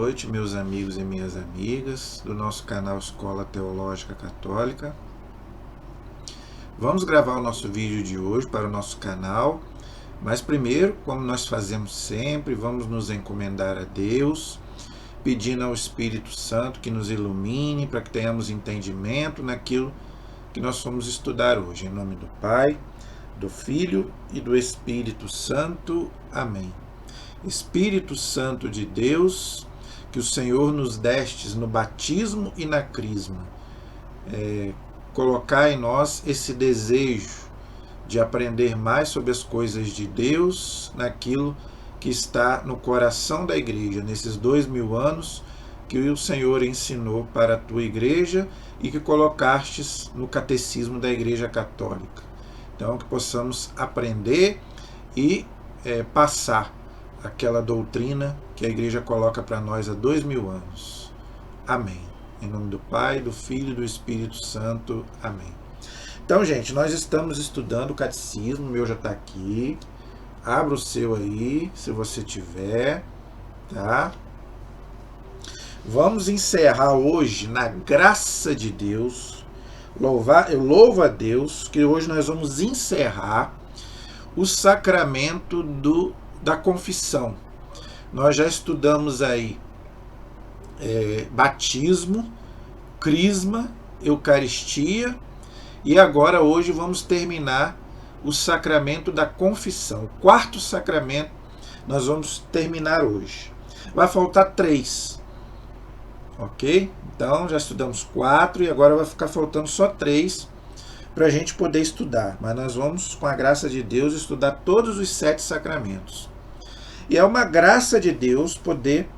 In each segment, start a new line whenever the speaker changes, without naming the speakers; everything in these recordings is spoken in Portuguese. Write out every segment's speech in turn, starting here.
noite, meus amigos e minhas amigas do nosso canal Escola Teológica Católica. Vamos gravar o nosso vídeo de hoje para o nosso canal, mas primeiro, como nós fazemos sempre, vamos nos encomendar a Deus, pedindo ao Espírito Santo que nos ilumine para que tenhamos entendimento naquilo que nós vamos estudar hoje. Em nome do Pai, do Filho e do Espírito Santo. Amém. Espírito Santo de Deus, que o Senhor nos destes no batismo e na crisma, colocar em nós esse desejo de aprender mais sobre as coisas de Deus, naquilo que está no coração da igreja, nesses 2000 anos que o Senhor ensinou para a tua igreja e que colocastes no catecismo da Igreja Católica. Então, que possamos aprender e passar aquela doutrina que a igreja coloca para nós há 2000 anos. Amém. Em nome do Pai, do Filho e do Espírito Santo. Amém. Então, gente, nós estamos estudando o catecismo, o meu já está aqui. Abra o seu aí, se você tiver, tá? Vamos encerrar hoje, na graça de Deus. Eu louvo a Deus que hoje nós vamos encerrar o sacramento da confissão. Nós já estudamos aí batismo, crisma, eucaristia, e agora hoje vamos terminar o sacramento da confissão. O quarto sacramento nós vamos terminar hoje. Vai faltar 3, ok? Então já estudamos 4 e agora vai ficar faltando só 3 para a gente poder estudar. Mas nós vamos, com a graça de Deus, estudar todos os 7 sacramentos. E é uma graça de Deus poder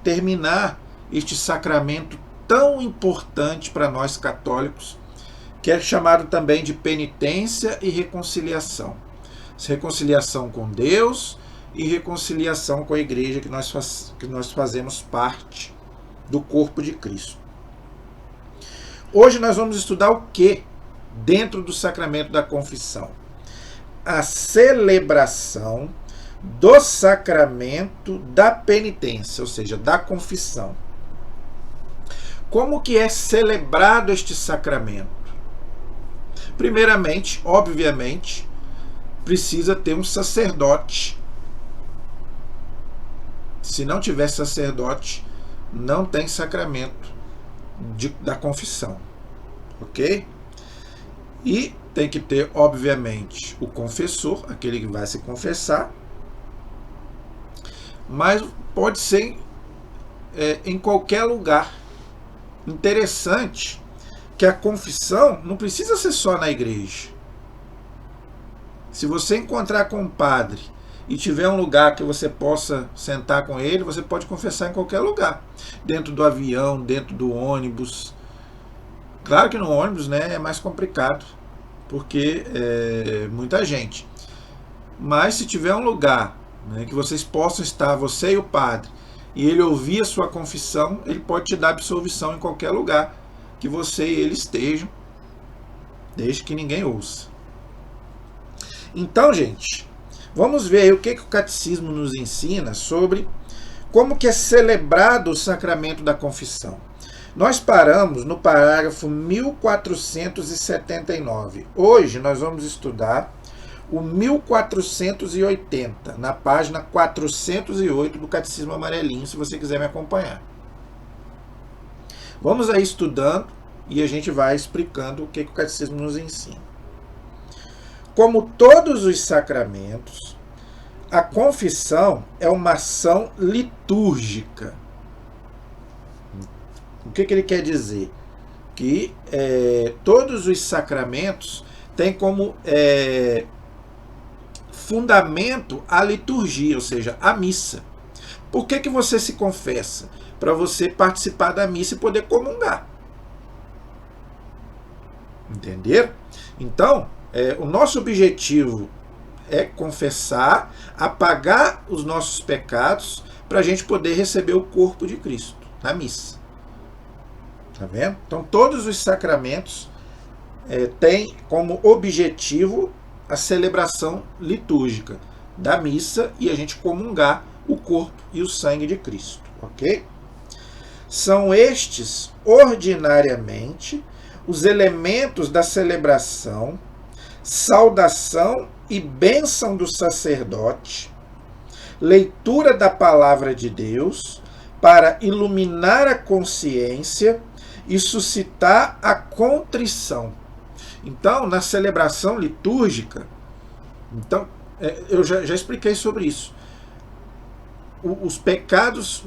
terminar este sacramento tão importante para nós católicos, que é chamado também de penitência e reconciliação. Reconciliação com Deus e reconciliação com a igreja que nós fazemos parte do corpo de Cristo. Hoje nós vamos estudar o que dentro do sacramento da confissão? A celebração do sacramento da penitência, ou seja, da confissão. Como que é celebrado este sacramento? Primeiramente, obviamente, precisa ter um sacerdote. Se não tiver sacerdote, não tem sacramento da confissão, ok? E tem que ter, obviamente, o confessor, aquele que vai se confessar, mas pode ser em qualquer lugar. Interessante que a confissão não precisa ser só na igreja. Se você encontrar com um padre e tiver um lugar que você possa sentar com ele, você pode confessar em qualquer lugar. Dentro do avião, dentro do ônibus. Claro que no ônibus, né, é mais complicado, porque é muita gente. Mas se tiver um lugar, né, que vocês possam estar, você e o padre, e ele ouvir a sua confissão, ele pode te dar absolvição em qualquer lugar que você e ele estejam, desde que ninguém ouça. Então, gente, vamos ver aí o que o catecismo nos ensina sobre como que é celebrado o sacramento da confissão. Nós paramos no parágrafo 1479. Hoje nós vamos estudar o 1480, na página 408 do Catecismo Amarelinho, se você quiser me acompanhar. Vamos aí estudando e a gente vai explicando o que o Catecismo nos ensina. Como todos os sacramentos, a confissão é uma ação litúrgica. O que ele quer dizer? Que todos os sacramentos têm como fundamento a liturgia, ou seja, a missa. Por que você se confessa? Para você participar da missa e poder comungar. Entenderam? Então, o nosso objetivo é confessar, apagar os nossos pecados, para a gente poder receber o corpo de Cristo na missa. Tá vendo? Então, todos os sacramentos têm como objetivo a celebração litúrgica da missa e a gente comungar o corpo e o sangue de Cristo, ok? São estes, ordinariamente, os elementos da celebração, saudação e bênção do sacerdote, leitura da palavra de Deus, para iluminar a consciência e suscitar a contrição. Então, na celebração litúrgica, então, eu já expliquei sobre isso. Os pecados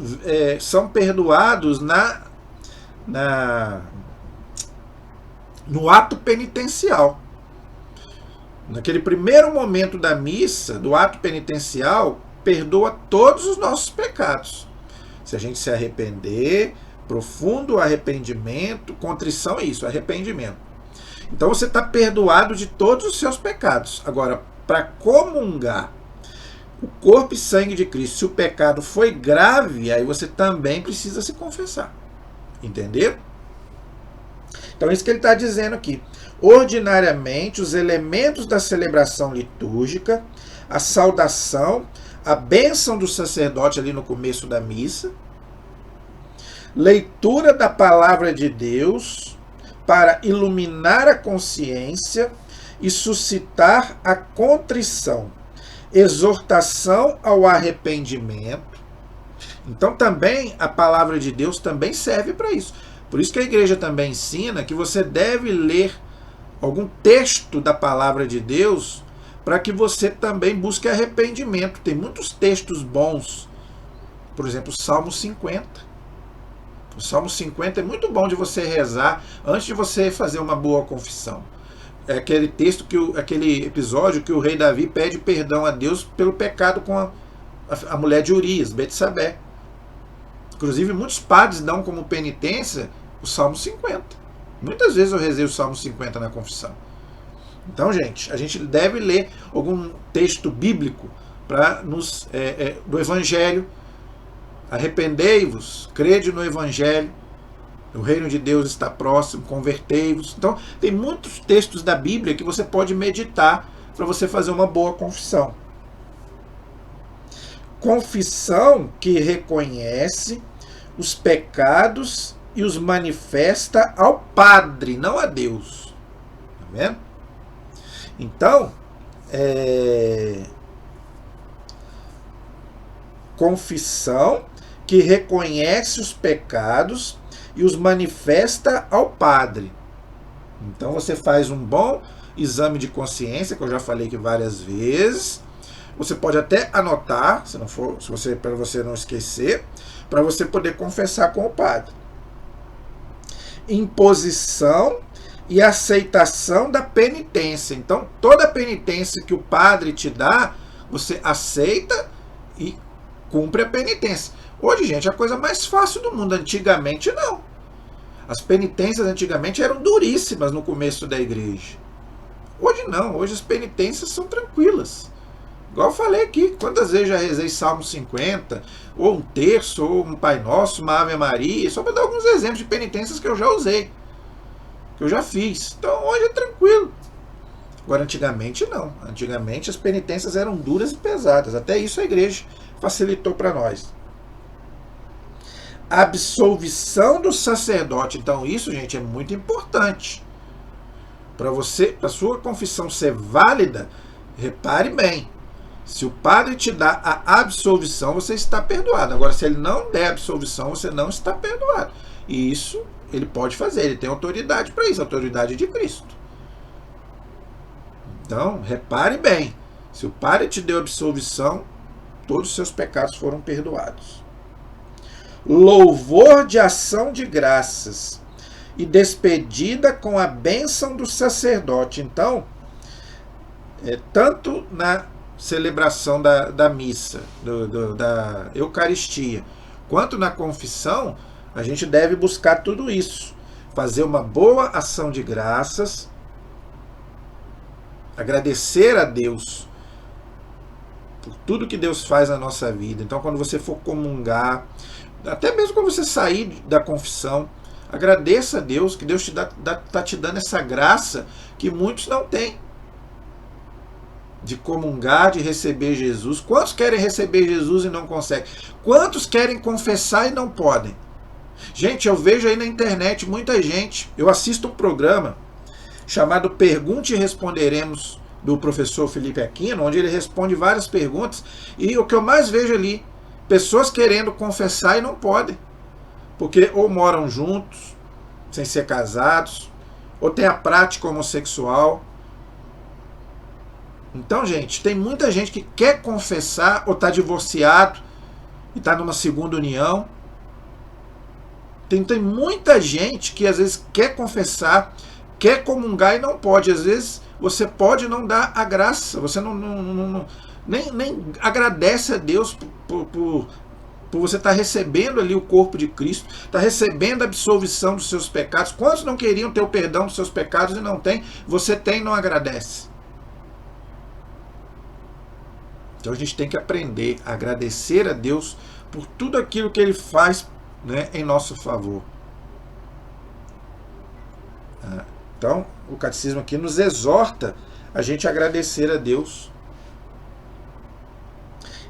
são perdoados no ato penitencial. Naquele primeiro momento da missa, do ato penitencial, perdoa todos os nossos pecados. Se a gente se arrepender, profundo arrependimento, contrição é isso, arrependimento. Então você está perdoado de todos os seus pecados. Agora, para comungar o corpo e sangue de Cristo, se o pecado foi grave, aí você também precisa se confessar. Entenderam? Então é isso que ele está dizendo aqui. Ordinariamente, os elementos da celebração litúrgica, a saudação, a bênção do sacerdote ali no começo da missa, leitura da palavra de Deus para iluminar a consciência e suscitar a contrição, exortação ao arrependimento. Então também a palavra de Deus também serve para isso. Por isso que a igreja também ensina que você deve ler algum texto da palavra de Deus para que você também busque arrependimento. Tem muitos textos bons. Por exemplo, o Salmo 50. O Salmo 50 é muito bom de você rezar antes de você fazer uma boa confissão. É aquele texto, aquele episódio que o rei Davi pede perdão a Deus pelo pecado com a mulher de Urias, Betsabé. Inclusive, muitos padres dão como penitência o Salmo 50. Muitas vezes eu rezei o Salmo 50 na confissão. Então, gente, a gente deve ler algum texto bíblico do Evangelho. Arrependei-vos, crede no Evangelho, o reino de Deus está próximo, convertei-vos. Então, tem muitos textos da Bíblia que você pode meditar para você fazer uma boa confissão. Confissão que reconhece os pecados e os manifesta ao Padre, não a Deus. Tá vendo? Então, confissão que reconhece os pecados e os manifesta ao Padre. Então você faz um bom exame de consciência, que eu já falei aqui várias vezes. Você pode até anotar, para você não esquecer, para você poder confessar com o Padre. Imposição e aceitação da penitência. Então, toda penitência que o Padre te dá, você aceita e cumpre a penitência. Hoje, gente, é a coisa mais fácil do mundo. Antigamente, não. As penitências antigamente eram duríssimas no começo da igreja. Hoje não. Hoje as penitências são tranquilas. Igual eu falei aqui, quantas vezes já rezei Salmo 50, ou um terço, ou um Pai Nosso, uma Ave Maria, só para dar alguns exemplos de penitências que eu já usei, que eu já fiz. Então hoje é tranquilo. Agora, antigamente não. Antigamente as penitências eram duras e pesadas. Até isso a igreja facilitou para nós. Absolvição do sacerdote. Então isso, gente, é muito importante. Para a sua confissão ser válida, repare bem. Se o padre te dá a absolvição, você está perdoado. Agora, se ele não der absolvição, você não está perdoado. E isso ele pode fazer. Ele tem autoridade para isso, a autoridade de Cristo. Então, repare bem. Se o padre te deu absolvição, todos os seus pecados foram perdoados. Louvor de ação de graças e despedida com a bênção do sacerdote. Então, tanto na celebração da missa, da Eucaristia, quanto na confissão, a gente deve buscar tudo isso. Fazer uma boa ação de graças, agradecer a Deus por tudo que Deus faz na nossa vida. Então, quando você for comungar, até mesmo quando você sair da confissão, agradeça a Deus, que Deus está te dando essa graça que muitos não têm. de comungar, de receber Jesus? Quantos querem receber Jesus e não conseguem? Quantos querem confessar e não podem? Gente, eu vejo aí na internet muita gente. Eu assisto um programa chamado Pergunte e Responderemos, do professor Felipe Aquino, onde ele responde várias perguntas. E o que eu mais vejo ali, pessoas querendo confessar e não podem. Porque ou moram juntos, sem ser casados, ou tem a prática homossexual. Então, gente, tem muita gente que quer confessar ou está divorciado e está numa segunda união. Tem muita gente que às vezes quer confessar, quer comungar e não pode. Às vezes você pode não dar a graça, você nem agradece a Deus por você estar recebendo ali o corpo de Cristo, está recebendo a absolvição dos seus pecados. Quantos não queriam ter o perdão dos seus pecados e não tem? Você tem e não agradece. Então a gente tem que aprender a agradecer a Deus por tudo aquilo que Ele faz, né, em nosso favor. Então o catecismo aqui nos exorta a gente agradecer a Deus.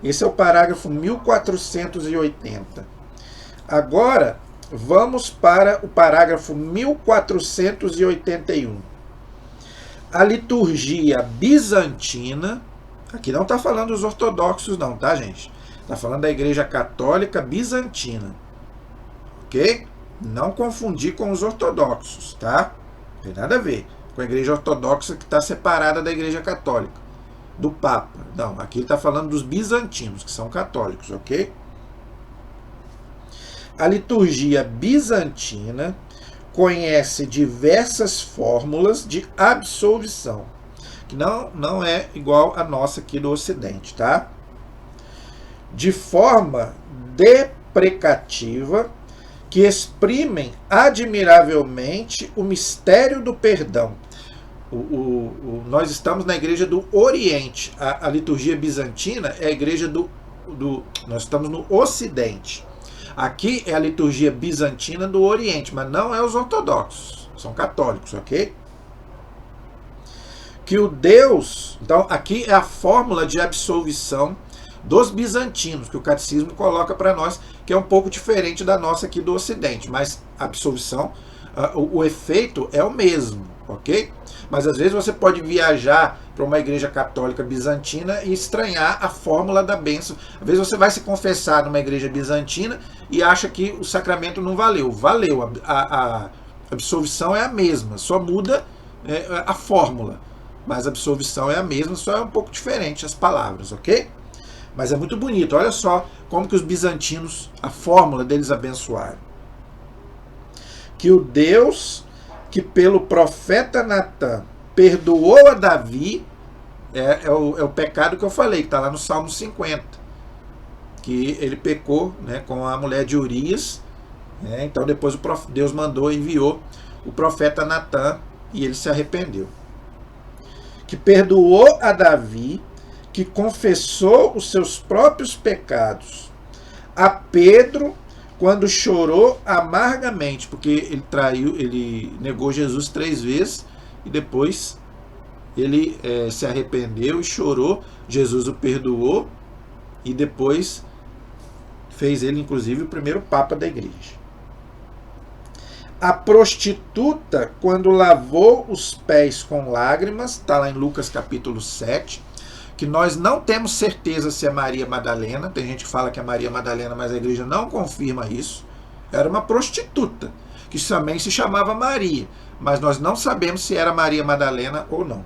Esse é o parágrafo 1480. Agora vamos para o parágrafo 1481. A liturgia bizantina, aqui não está falando dos ortodoxos não, tá, gente? Está falando da Igreja Católica Bizantina. Ok? Não confundir com os ortodoxos, tá? Não tem nada a ver com a Igreja Ortodoxa, que está separada da Igreja Católica, do Papa. Não, aqui ele está falando dos bizantinos, que são católicos, ok? A liturgia bizantina conhece diversas fórmulas de absolvição, que não é igual a nossa aqui do Ocidente, tá? De forma deprecativa, que exprimem admiravelmente o mistério do perdão. Nós estamos na igreja do Oriente. A liturgia bizantina é a igreja nós estamos no Ocidente. Aqui é a liturgia bizantina do Oriente, mas não é os ortodoxos, são católicos, ok? Que o Deus... Então, aqui é a fórmula de absolvição dos bizantinos, que o catecismo coloca para nós, que é um pouco diferente da nossa aqui do Ocidente, mas a absolvição, o efeito é o mesmo, ok? Mas às vezes você pode viajar para uma igreja católica bizantina e estranhar a fórmula da bênção. Às vezes você vai se confessar numa igreja bizantina e acha que o sacramento não valeu. Valeu, a absolvição é a mesma, só muda a fórmula. Mas a absolvição é a mesma, só é um pouco diferente as palavras, ok? Mas é muito bonito, olha só como que os bizantinos, a fórmula deles abençoaram. Que o Deus que pelo profeta Natan perdoou a Davi, é o pecado que eu falei, que está lá no Salmo 50, que ele pecou, né, com a mulher de Urias, né, então depois Deus enviou o profeta Natan e ele se arrependeu. Que perdoou a Davi, que confessou os seus próprios pecados, a Pedro, quando chorou amargamente, porque ele negou Jesus 3 vezes, e depois ele se arrependeu e chorou, Jesus o perdoou, e depois fez ele, inclusive, o primeiro papa da igreja. A prostituta, quando lavou os pés com lágrimas, está lá em Lucas capítulo 7, que nós não temos certeza se é Maria Madalena. Tem gente que fala que é Maria Madalena, mas a igreja não confirma isso. Era uma prostituta, que também se chamava Maria, mas nós não sabemos se era Maria Madalena ou não.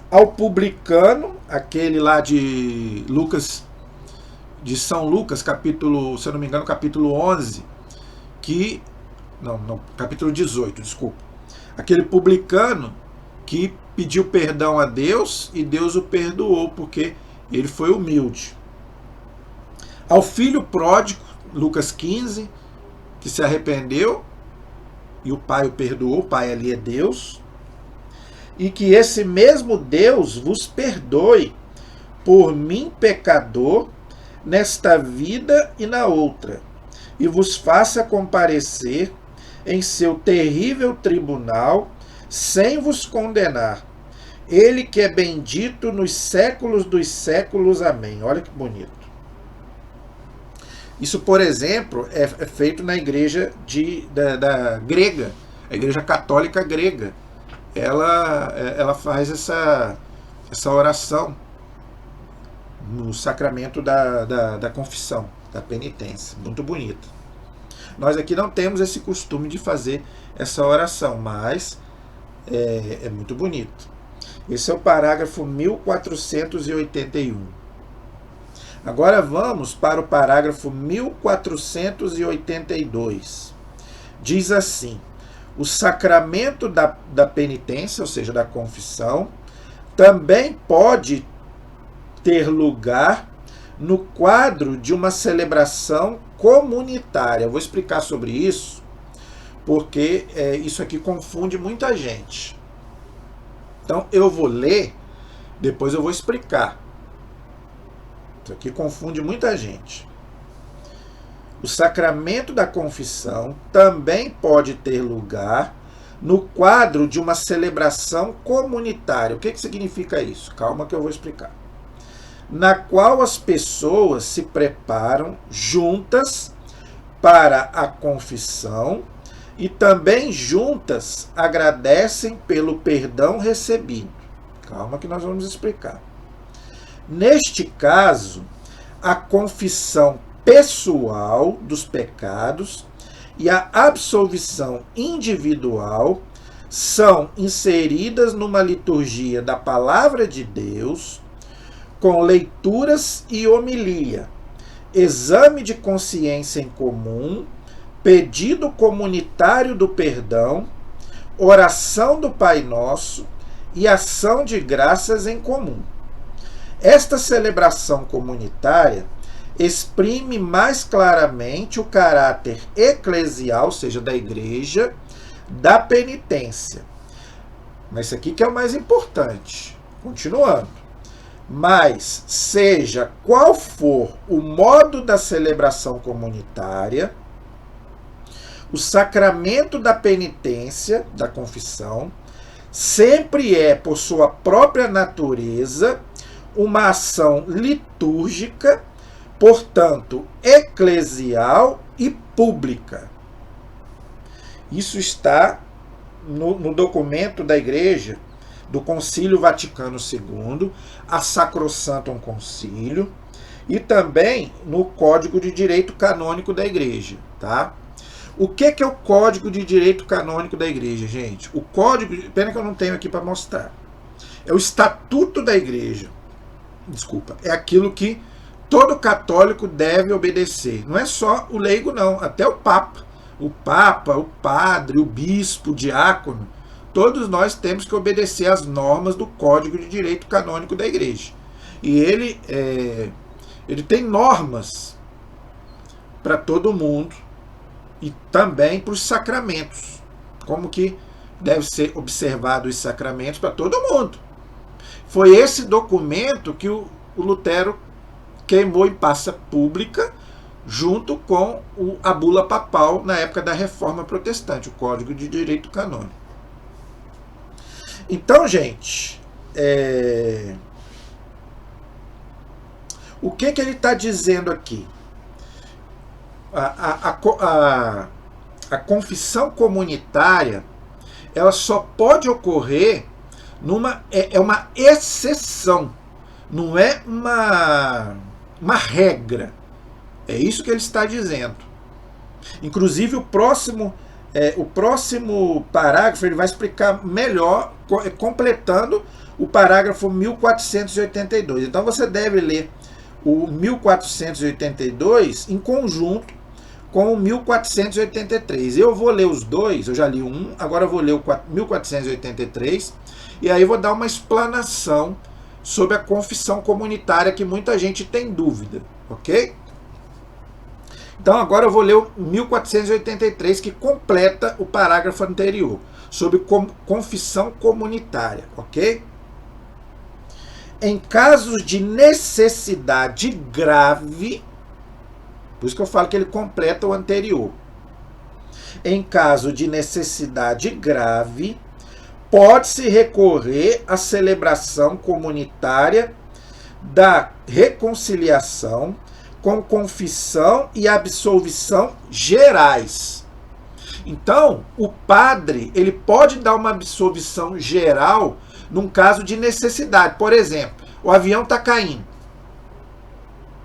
Ao publicano, aquele lá de Lucas, de São Lucas, capítulo, se eu não me engano, capítulo 11, capítulo 18, desculpa. Aquele publicano que pediu perdão a Deus e Deus o perdoou porque ele foi humilde. Ao filho pródigo, Lucas 15, que se arrependeu e o pai o perdoou, o pai ali é Deus, e que esse mesmo Deus vos perdoe por mim, pecador, nesta vida e na outra, e vos faça comparecer em seu terrível tribunal, sem vos condenar, Ele que é bendito nos séculos dos séculos. Amém. Olha que bonito. Isso, por exemplo, é feito na igreja da grega, a igreja católica grega. Ela faz essa oração no sacramento da confissão, da penitência. Muito bonito. Nós aqui não temos esse costume de fazer essa oração, mas é muito bonito. Esse é o parágrafo 1481. Agora vamos para o parágrafo 1482. Diz assim: o sacramento da penitência, ou seja, da confissão, também pode ter lugar no quadro de uma celebração comunitária. Eu vou explicar sobre isso, porque isso aqui confunde muita gente. Então eu vou ler, depois eu vou explicar. Isso aqui confunde muita gente. O sacramento da confissão também pode ter lugar no quadro de uma celebração comunitária. O que significa isso? Calma que eu vou explicar. Na qual as pessoas se preparam juntas para a confissão e também juntas agradecem pelo perdão recebido. Calma que nós vamos explicar. Neste caso, a confissão pessoal dos pecados e a absolvição individual são inseridas numa liturgia da Palavra de Deus, com leituras e homilia, exame de consciência em comum, pedido comunitário do perdão, oração do Pai Nosso e ação de graças em comum. Esta celebração comunitária exprime mais claramente o caráter eclesial, ou seja, da igreja, da penitência. Mas isso aqui que é o mais importante. Continuando. Mas, seja qual for o modo da celebração comunitária, o sacramento da penitência, da confissão, sempre é, por sua própria natureza, uma ação litúrgica, portanto, eclesial e pública. Isso está no documento da Igreja, do Concílio Vaticano II, a Sacrosanctum Concílio, e também no Código de Direito Canônico da Igreja. Tá? O que é o Código de Direito Canônico da Igreja, gente? O Código, pena que eu não tenho aqui para mostrar, é o Estatuto da Igreja. Desculpa, é aquilo que todo católico deve obedecer. Não é só o leigo, não, até o Papa. O Papa, o padre, o bispo, o diácono, todos nós temos que obedecer às normas do Código de Direito Canônico da Igreja. E ele tem normas para todo mundo e também para os sacramentos. Como que deve ser observado os sacramentos para todo mundo. Foi esse documento que o Lutero queimou em praça pública, junto com a bula papal na época da Reforma Protestante, o Código de Direito Canônico. Então, gente, o que ele está dizendo aqui? A confissão comunitária, ela só pode ocorrer é uma exceção, não é uma regra. É isso que ele está dizendo. Inclusive, o próximo parágrafo ele vai explicar melhor, completando o parágrafo 1482. Então, você deve ler o 1482 em conjunto com o 1483. Eu vou ler os dois, eu já li um, agora eu vou ler o 1483, e aí vou dar uma explanação sobre a confissão comunitária, que muita gente tem dúvida, ok? Então agora eu vou ler o 1483, que completa o parágrafo anterior, sobre confissão comunitária, ok? Em casos de necessidade grave, por isso que eu falo que ele completa o anterior. Em caso de necessidade grave, pode-se recorrer à celebração comunitária da reconciliação com confissão e absolvição gerais. Então, o padre, ele pode dar uma absolvição geral num caso de necessidade. Por exemplo, o avião está caindo.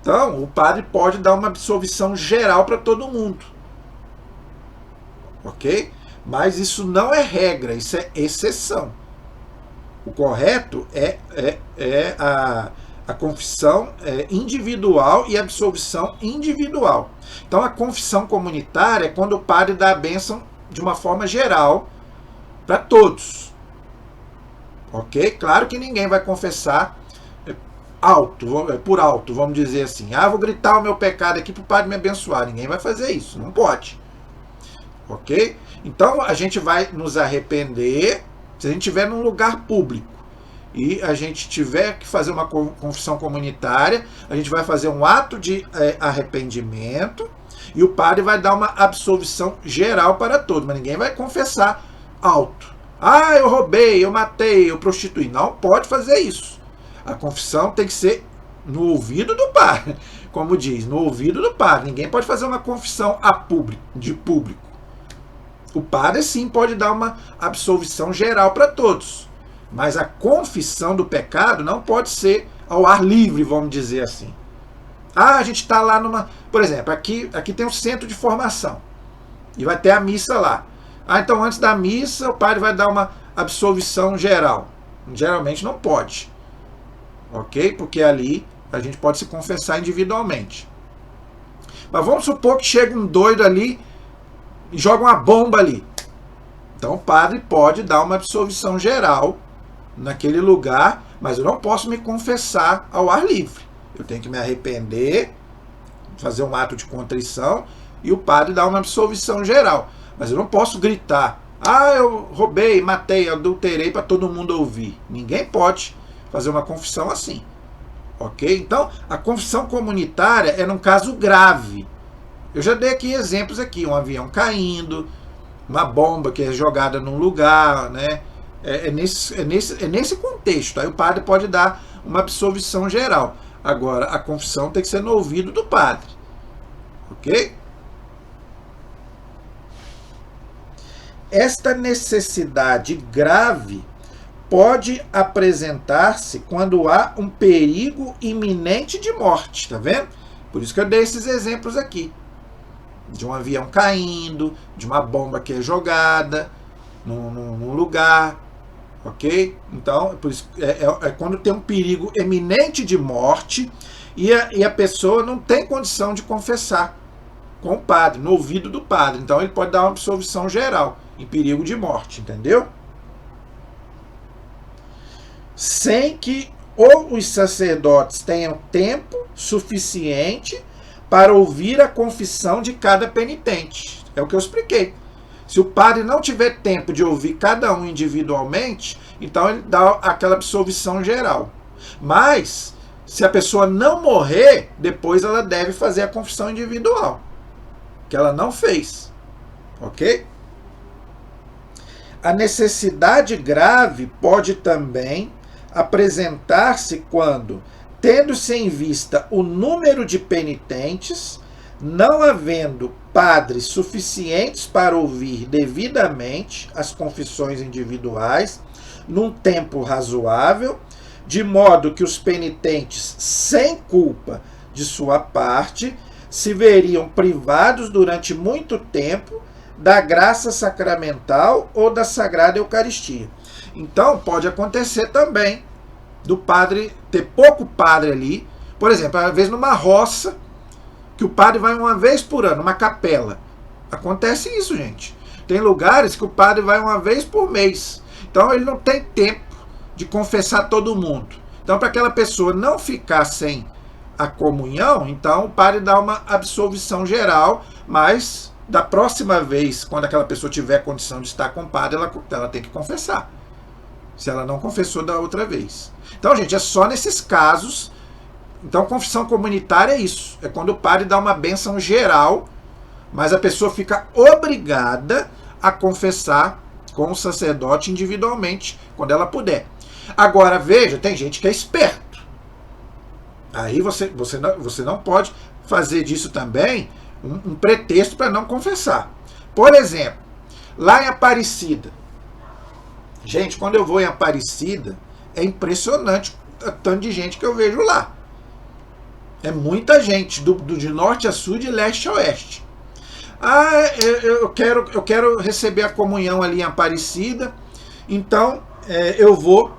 Então, o padre pode dar uma absolvição geral para todo mundo. Ok? Mas isso não é regra, isso é exceção. O correto é a confissão individual e a absolvição individual. Então, a confissão comunitária é quando o padre dá a bênção de uma forma geral para todos. Ok? Claro que ninguém vai confessar por alto, vamos dizer assim. Vou gritar o meu pecado aqui para o padre me abençoar. Ninguém vai fazer isso, não pode. Ok? Então, a gente vai nos arrepender se a gente estiver num lugar público e a gente tiver que fazer uma confissão comunitária, a gente vai fazer um ato de arrependimento e o padre vai dar uma absolvição geral para todos, mas ninguém vai confessar alto. Eu roubei, eu matei, eu prostituí. Não pode fazer isso. A confissão tem que ser no ouvido do padre, como diz, no ouvido do padre. Ninguém pode fazer uma confissão de público. O padre sim pode dar uma absolvição geral para todos, mas a confissão do pecado não pode ser ao ar livre, vamos dizer assim. A gente está lá numa... Por exemplo, aqui tem um centro de formação e vai ter a missa lá. Então antes da missa o padre vai dar uma absolvição geral. Geralmente não pode. Ok? Porque ali a gente pode se confessar individualmente. Mas vamos supor que chega um doido ali e joga uma bomba ali. Então o padre pode dar uma absolvição geral naquele lugar, mas eu não posso me confessar ao ar livre. Eu tenho que me arrepender, fazer um ato de contrição e o padre dá uma absolvição geral. Mas eu não posso gritar, eu roubei, matei, adulterei para todo mundo ouvir. Ninguém pode fazer uma confissão assim. Ok? Então, a confissão comunitária é num caso grave. Eu já dei aqui exemplos aqui, um avião caindo, uma bomba que é jogada num lugar, né? É nesse contexto. Aí o padre pode dar uma absolvição geral. Agora, a confissão tem que ser no ouvido do padre. Ok? Esta necessidade grave pode apresentar-se quando há um perigo iminente de morte, tá vendo? Por isso que eu dei esses exemplos aqui. De um avião caindo, de uma bomba que é jogada num lugar, ok? Então, por isso, é quando tem um perigo iminente de morte e a pessoa não tem condição de confessar com o padre, no ouvido do padre. Então ele pode dar uma absolvição geral em perigo de morte, entendeu? Sem que ou os sacerdotes tenham tempo suficiente para ouvir a confissão de cada penitente. É o que eu expliquei. Se o padre não tiver tempo de ouvir cada um individualmente, então ele dá aquela absolvição geral. Mas, se a pessoa não morrer, depois ela deve fazer a confissão individual, que ela não fez. Ok? A necessidade grave pode também apresentar-se quando, tendo-se em vista o número de penitentes, não havendo padres suficientes para ouvir devidamente as confissões individuais num tempo razoável, de modo que os penitentes, sem culpa de sua parte, se veriam privados durante muito tempo da graça sacramental ou da Sagrada Eucaristia. Então, pode acontecer também do padre ter pouco padre ali, por exemplo, às vezes numa roça, que o padre vai uma vez por ano, uma capela. Acontece isso, gente. Tem lugares que o padre vai uma vez por mês. Então ele não tem tempo de confessar todo mundo. Então, para aquela pessoa não ficar sem a comunhão, então o padre dá uma absolvição geral, mas da próxima vez, quando aquela pessoa tiver condição de estar com o padre, ela tem que confessar. Se ela não confessou da outra vez. Então, gente, é só nesses casos. Então, confissão comunitária é isso. É quando o padre dá uma bênção geral, mas a pessoa fica obrigada a confessar com o sacerdote individualmente, quando ela puder. Agora, veja, tem gente que é esperto. Aí você não pode fazer disso também um pretexto para não confessar. Por exemplo, lá em Aparecida. Gente, quando eu vou em Aparecida, é impressionante o tanto de gente que eu vejo lá. É muita gente, de norte a sul, de leste a oeste. Eu quero receber a comunhão ali em Aparecida, então eu vou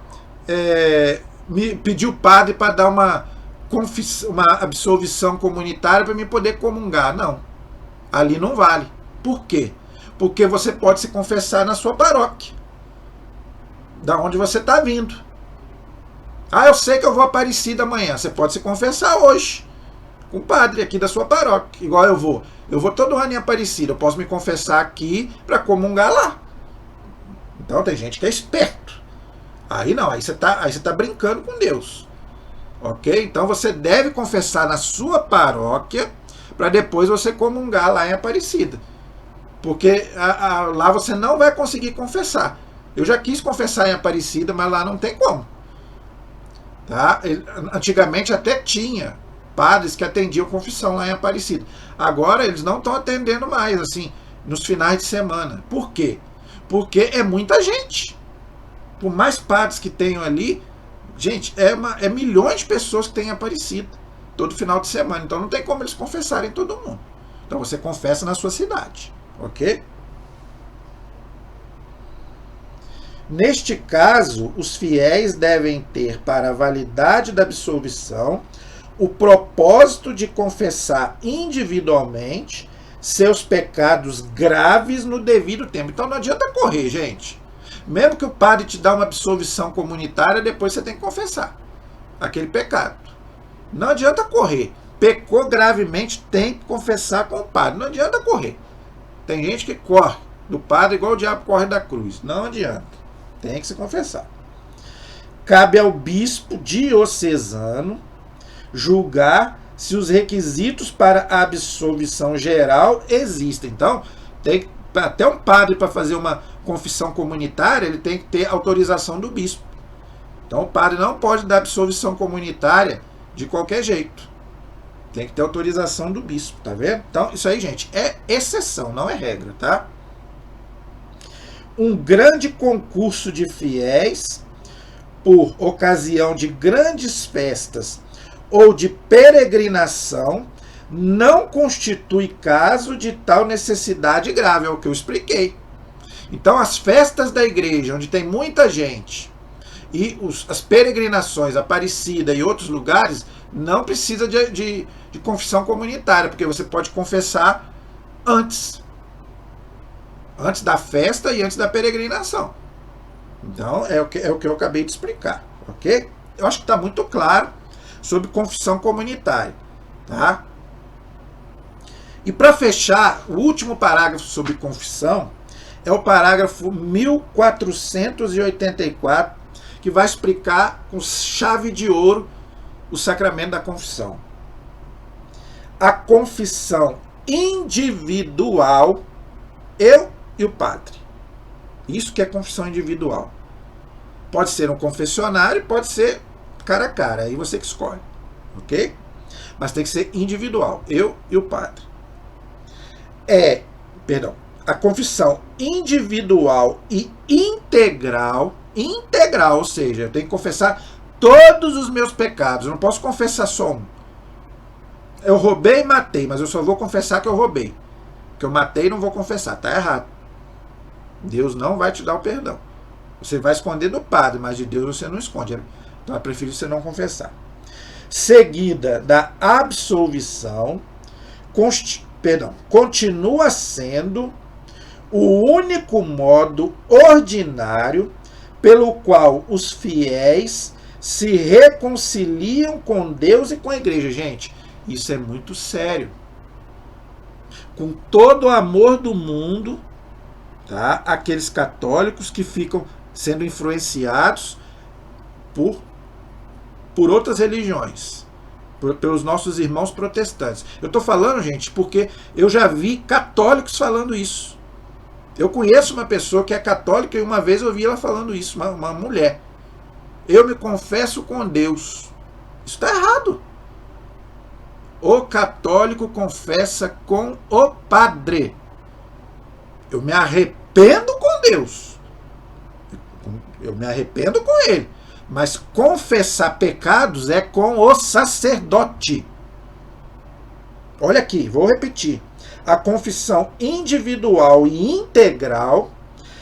me pedir o padre para dar uma absolvição comunitária para me poder comungar. Não, ali não vale. Por quê? Porque você pode se confessar na sua paróquia, da onde você está vindo. Eu sei que eu vou a Aparecida amanhã. Você pode se confessar hoje com o padre aqui da sua paróquia. Igual eu vou. Eu vou todo ano em Aparecida. Eu posso me confessar aqui para comungar lá. Então tem gente que é esperto. Aí não, aí você tá brincando com Deus. Ok? Então você deve confessar na sua paróquia para depois você comungar lá em Aparecida. Porque lá você não vai conseguir confessar. Eu já quis confessar em Aparecida, mas lá não tem como. Tá? Antigamente até tinha padres que atendiam confissão lá em Aparecida. Agora eles não estão atendendo mais, assim, nos finais de semana. Por quê? Porque é muita gente. Por mais padres que tenham ali, gente, é milhões de pessoas que têm Aparecida todo final de semana. Então não tem como eles confessarem todo mundo. Então você confessa na sua cidade. Ok? Neste caso, os fiéis devem ter para a validade da absolvição o propósito de confessar individualmente seus pecados graves no devido tempo. Então não adianta correr, gente. Mesmo que o padre te dá uma absolvição comunitária, depois você tem que confessar aquele pecado. Não adianta correr. Pecou gravemente, tem que confessar com o padre. Não adianta correr. Tem gente que corre do padre igual o diabo corre da cruz. Não adianta. Tem que se confessar. Cabe ao bispo diocesano julgar se os requisitos para a absolvição geral existem. Então, tem até um padre para fazer uma confissão comunitária, ele tem que ter autorização do bispo. Então, o padre não pode dar absolvição comunitária de qualquer jeito. Tem que ter autorização do bispo, tá vendo? Então, isso aí, gente, é exceção, não é regra, tá? Um grande concurso de fiéis, por ocasião de grandes festas ou de peregrinação, não constitui caso de tal necessidade grave, é o que eu expliquei. Então, as festas da igreja, onde tem muita gente, e as peregrinações, Aparecida e outros lugares, não precisa de confissão comunitária, porque você pode confessar antes da festa e antes da peregrinação. Então, é o que eu acabei de explicar, ok? Eu acho que está muito claro sobre confissão comunitária, tá? E para fechar, o último parágrafo sobre confissão é o parágrafo 1484, que vai explicar com chave de ouro o sacramento da confissão. A confissão individual, eu e o padre. Isso que é confissão individual. Pode ser um confessionário, pode ser cara a cara, aí você que escolhe, ok? Mas tem que ser individual, eu e o padre. A confissão individual e integral, ou seja, eu tenho que confessar todos os meus pecados, eu não posso confessar só um. Eu roubei e matei, mas eu só vou confessar que eu roubei. Que eu matei, não vou confessar, tá errado. Deus não vai te dar o perdão. Você vai esconder do padre, mas de Deus você não esconde. Então é preferível você não confessar. Seguida da absolvição, continua sendo o único modo ordinário pelo qual os fiéis se reconciliam com Deus e com a igreja. Gente, isso é muito sério. Com todo o amor do mundo, tá? Aqueles católicos que ficam sendo influenciados por outras religiões, pelos nossos irmãos protestantes. Eu estou falando, gente, porque eu já vi católicos falando isso. Eu conheço uma pessoa que é católica e uma vez eu ouvi ela falando isso, uma mulher. Eu me confesso com Deus. Isso está errado. O católico confessa com o padre. Eu me arrependo com Deus. Eu me arrependo com ele. Mas confessar pecados é com o sacerdote. Olha aqui, vou repetir. A confissão individual e integral,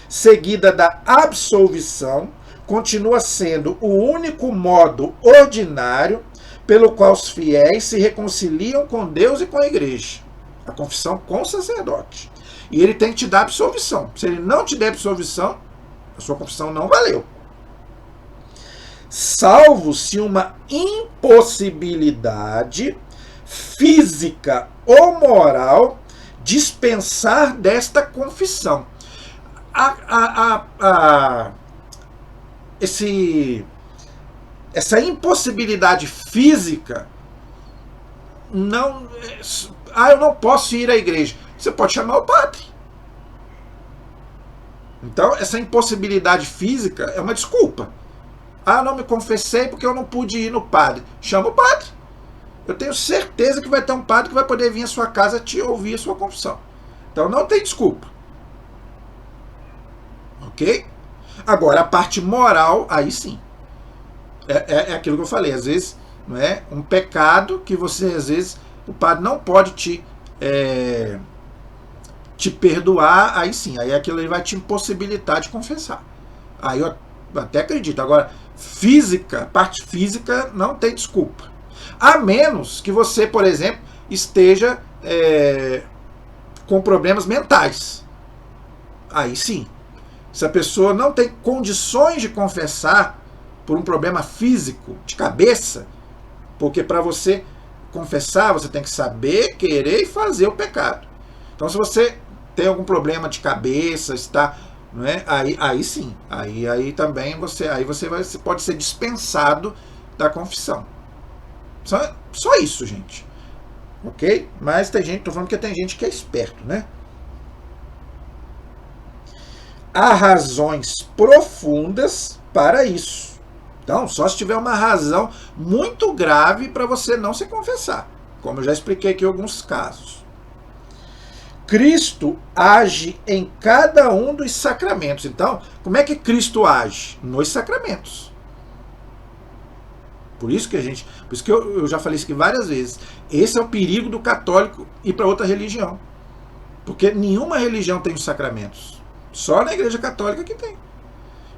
seguida da absolvição, continua sendo o único modo ordinário pelo qual os fiéis se reconciliam com Deus e com a igreja. A confissão com o sacerdote. E ele tem que te dar absolvição. Se ele não te der absolvição, a sua confissão não valeu. Salvo se uma impossibilidade física ou moral dispensar desta confissão. Essa impossibilidade física não. Eu não posso ir à igreja. Você pode chamar o padre. Então, essa impossibilidade física é uma desculpa. Não me confessei porque eu não pude ir no padre. Chama o padre. Eu tenho certeza que vai ter um padre que vai poder vir à sua casa te ouvir a sua confissão. Então não tem desculpa. Ok? Agora, a parte moral, aí sim. É aquilo que eu falei. Às vezes, não é um pecado que você, às vezes, o padre não pode te perdoar, aí sim. Aí aquilo aí vai te impossibilitar de confessar. Aí eu até acredito. Agora, parte física, não tem desculpa. A menos que você, por exemplo, esteja com problemas mentais. Aí sim. Se a pessoa não tem condições de confessar por um problema físico, de cabeça, porque para você confessar, você tem que saber, querer e fazer o pecado. Então, se você tem algum problema de cabeça, está... Não é? Aí sim. Aí também você pode ser dispensado da confissão. Só isso, gente. Ok? Mas tem gente, tô falando que tem gente que é esperto, né? Há razões profundas para isso. Então, só se tiver uma razão muito grave para você não se confessar. Como eu já expliquei aqui em alguns casos. Cristo age em cada um dos sacramentos. Então, como é que Cristo age? Nos sacramentos. Por isso que eu já falei isso aqui várias vezes. Esse é o perigo do católico ir para outra religião. Porque nenhuma religião tem os sacramentos. Só na Igreja Católica que tem.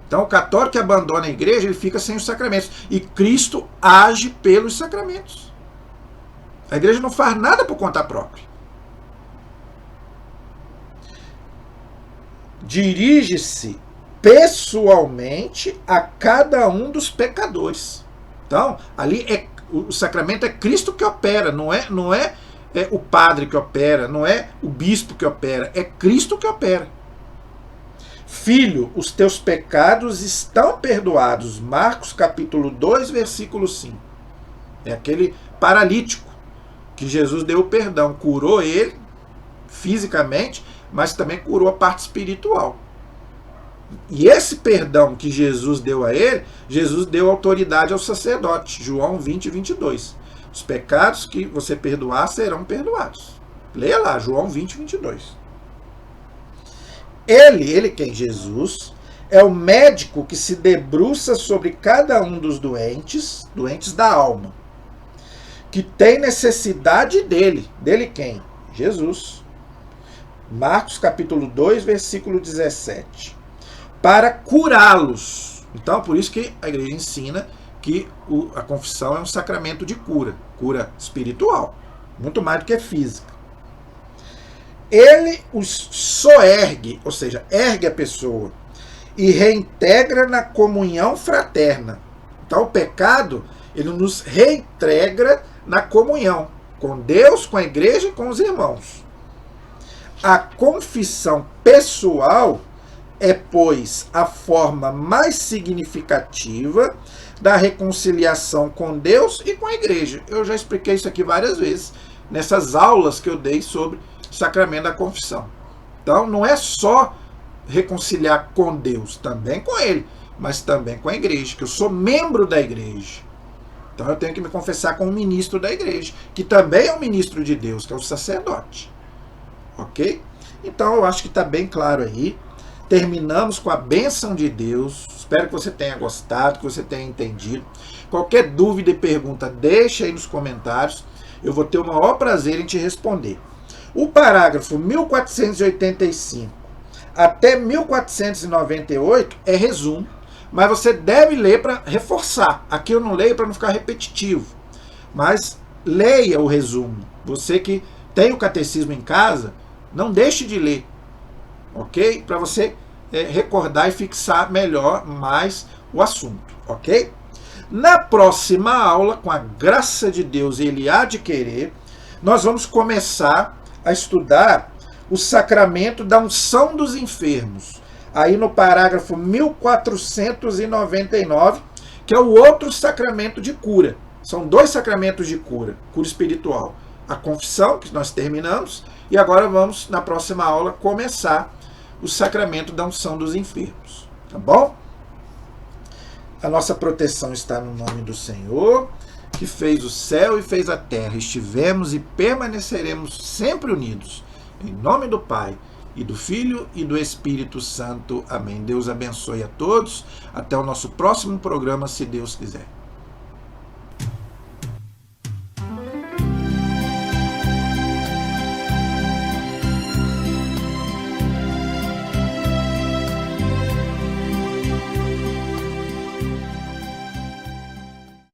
Então o católico que abandona a igreja, ele fica sem os sacramentos. E Cristo age pelos sacramentos. A igreja não faz nada por conta própria. Dirige-se pessoalmente a cada um dos pecadores. Então, ali o sacramento é Cristo que opera, não é o padre que opera, não é o bispo que opera, é Cristo que opera. Filho, os teus pecados estão perdoados. Marcos capítulo 2, versículo 5. É aquele paralítico que Jesus deu o perdão, curou ele fisicamente, mas também curou a parte espiritual. E esse perdão que Jesus deu a ele, Jesus deu autoridade ao sacerdote. João 20, 22. Os pecados que você perdoar serão perdoados. Leia lá, João 20, 22. Ele quem? Jesus, é o médico que se debruça sobre cada um dos doentes da alma, que tem necessidade dele. Dele quem? Jesus. Marcos capítulo 2, versículo 17. Para curá-los. Então, por isso que a igreja ensina que a confissão é um sacramento de cura espiritual, muito mais do que física. Ele os soergue, ou seja, ergue a pessoa e reintegra na comunhão fraterna. Então, o pecado, ele nos reintegra na comunhão com Deus, com a igreja e com os irmãos. A confissão pessoal é, pois, a forma mais significativa da reconciliação com Deus e com a igreja. Eu já expliquei isso aqui várias vezes, nessas aulas que eu dei sobre o sacramento da confissão. Então, não é só reconciliar com Deus? Também com ele, mas também com a igreja, que eu sou membro da igreja. Então eu tenho que me confessar com o ministro da igreja, que também é um ministro de Deus, que é o sacerdote. Ok? Então eu acho que está bem claro aí. Terminamos com a bênção de Deus. Espero que você tenha gostado, que você tenha entendido. Qualquer dúvida e pergunta, deixa aí nos comentários. Eu vou ter o maior prazer em te responder. O parágrafo 1485 até 1498 é resumo, mas você deve ler para reforçar. Aqui eu não leio para não ficar repetitivo, mas leia o resumo. Você que tem o catecismo em casa, não deixe de ler, ok? Para você recordar e fixar melhor mais o assunto, ok? Na próxima aula, com a graça de Deus, Ele há de querer, nós vamos começar a estudar o sacramento da unção dos enfermos. Aí no parágrafo 1499, que é o outro sacramento de cura. São dois sacramentos de cura, cura espiritual. A confissão, que nós terminamos, e agora vamos, na próxima aula, começar o sacramento da unção dos enfermos. Tá bom? A nossa proteção está no nome do Senhor, que fez o céu e fez a terra. Estivemos e permaneceremos sempre unidos. Em nome do Pai, e do Filho e do Espírito Santo. Amém. Deus abençoe a todos. Até o nosso próximo programa, se Deus quiser.